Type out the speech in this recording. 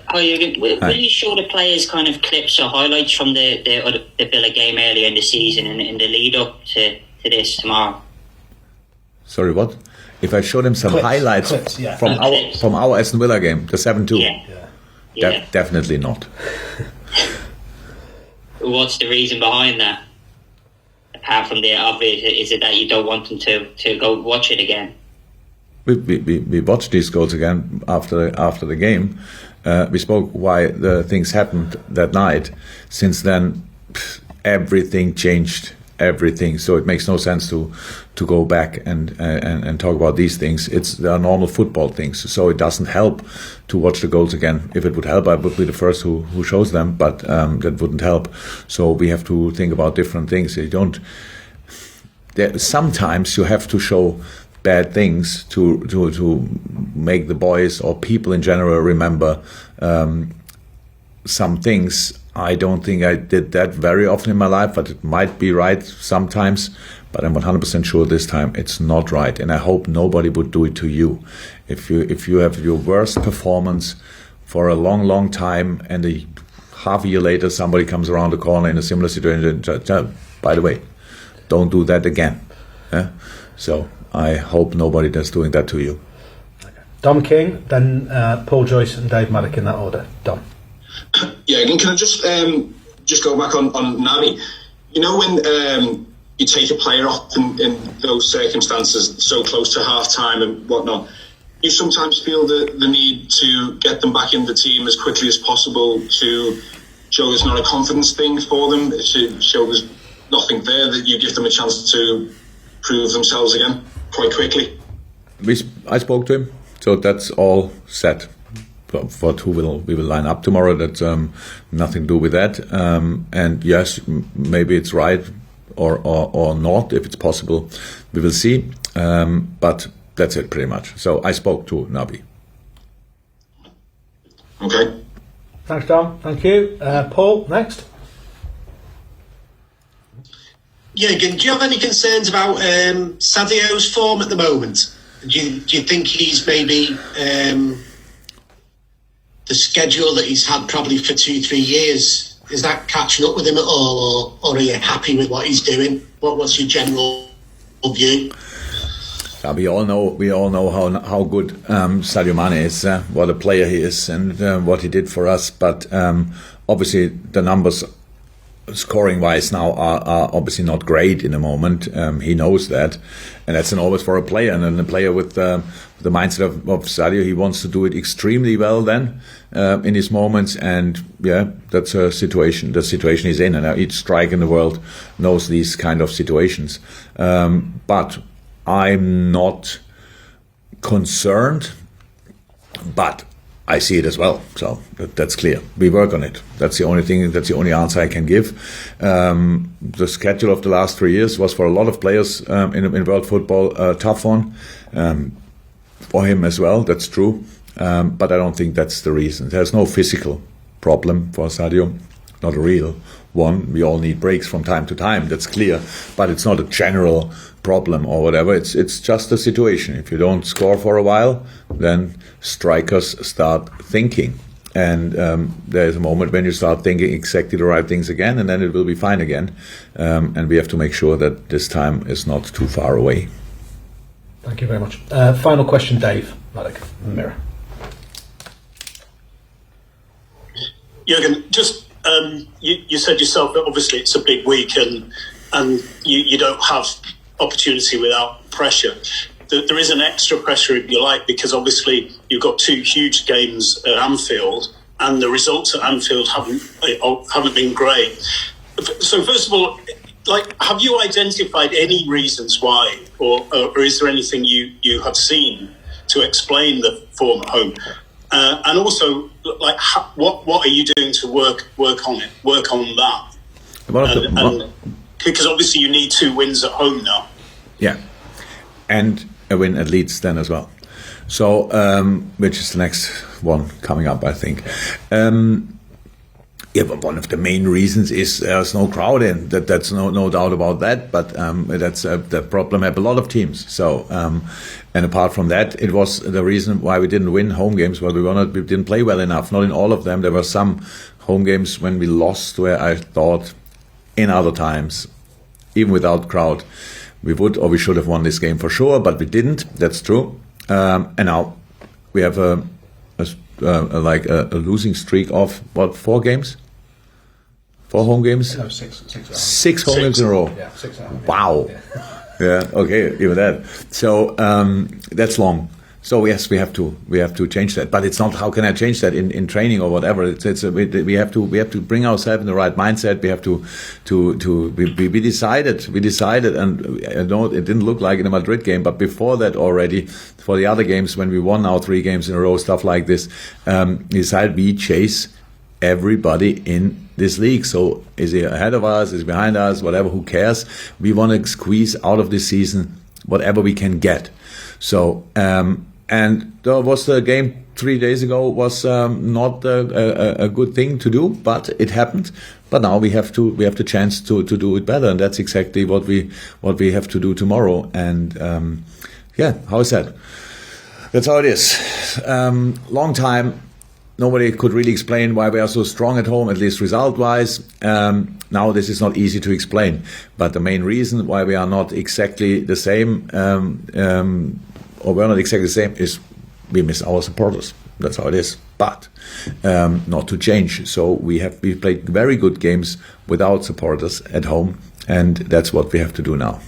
Hi, Jurgen. Will you show the players kind of clips or highlights from the Villa game earlier in the season and in the lead up to this tomorrow? Sorry, what? If I show them some highlights from our Aston Villa game, the 7-2? Yeah. Definitely not. What's the reason behind that? Apart from the obvious, is it that you don't want them to go watch it again? We watched these goals again after the game. We spoke why the things happened that night. Since then, everything changed. Everything. So it makes no sense to go back and talk about these things. They are normal football things. So it doesn't help to watch the goals again. If it would help, I would be the first who shows them. But that wouldn't help. So we have to think about different things. Sometimes you have to show bad things to make the boys or people in general remember some things. I don't think I did that very often in my life, but it might be right sometimes. But I'm 100% sure this time it's not right, and I hope nobody would do it to you. If you have your worst performance for a long time, and half a year later somebody comes around the corner in a similar situation, by the way, don't do that again. So I hope nobody is doing that to you. Okay. Dom King, then Paul Joyce and Dave Maddock in that order. Dom. Yeah, again, can I just go back on Naby? You know, when you take a player off in those circumstances, so close to half time and whatnot, you sometimes feel the need to get them back in the team as quickly as possible to show it's not a confidence thing for them, to show there's nothing there, that you give them a chance to prove themselves again quite quickly. I spoke to him, so that's all set. For who we will line up tomorrow. That's nothing to do with that. And yes, maybe it's right or not. If it's possible, we will see. But that's it pretty much. So I spoke to Naby. Okay. Thanks, Dom. Thank you. Paul, next. Jurgen, do you have any concerns about Sadio's form at the moment? Do you think he's maybe... the schedule that he's had probably for 2-3 years, is that catching up with him at all, or are you happy with what he's doing? What's your general view? Yeah, we all know how good Sadio Mane is, what a player he is, and what he did for us. But obviously the numbers, scoring wise, now are obviously not great in the moment. He knows that, and that's always for a player. And then a player with the mindset of Sadio, he wants to do it extremely well then in his moments. And yeah, that's a situation. The situation he's in, and each striker in the world knows these kind of situations. But I'm not concerned, but I see it as well, so that's clear. We work on it. That's the only thing. That's the only answer I can give. The schedule of the last 3 years was for a lot of players in world football a tough one. For him as well, that's true. But I don't think that's the reason. There's no physical problem for Sadio, not a real one. We all need breaks from time to time. That's clear. But it's not a general problem or whatever. It's just a situation. If you don't score for a while, then strikers start thinking, and there's a moment when you start thinking exactly the right things again, and then it will be fine again. And we have to make sure that this time is not too far away. Thank you very much. Final question, Dave Maddock, Mirror. Jurgen, just you said yourself that obviously it's a big week and you don't have opportunity without pressure. There is an extra pressure, if you like, because obviously you've got 2 huge games at Anfield, and the results at Anfield haven't been great. So first of all, have you identified any reasons why, or is there anything you have seen to explain the form at home? And also, what are you doing to work on that? Because obviously you need 2 wins at home now. Yeah, and a win at Leeds then as well. So, which is the next one coming up, I think. Yeah, but one of the main reasons is there's no crowd in. That's no doubt about that. But that's the problem have a lot of teams. So and apart from that, it was the reason why we didn't win home games. Well, we didn't play well enough. Not in all of them. There were some home games when we lost where I thought in other times, even without crowd, we would or we should have won this game for sure. But we didn't. That's true. And now we have a losing streak of what, 4 games? 4 home games? No, 6. 6 home games in a row. Yeah, 6 at home. Wow. Yeah. Okay. Even that. So that's long. So yes, we have to change that. But it's not. How can I change that in training or whatever? We have to bring ourselves in the right mindset. We have we decided, and I know it didn't look like in the Madrid game, but before that already, for the other games when we won now 3 games in a row, stuff like this, we decided we chase everybody in this league. So is he ahead of us? Is he behind us? Whatever. Who cares? We want to squeeze out of this season whatever we can get. So and there was the game 3 days ago was not a good thing to do, but it happened. But now we have the chance to do it better, and that's exactly what we have to do tomorrow. And how is that? That's how it is. Long time. Nobody could really explain why we are so strong at home, at least result-wise. Now this is not easy to explain, but the main reason why we are not exactly the same, or we're not exactly the same, is we miss our supporters. That's how it is. But not to change. So we played very good games without supporters at home, and that's what we have to do now.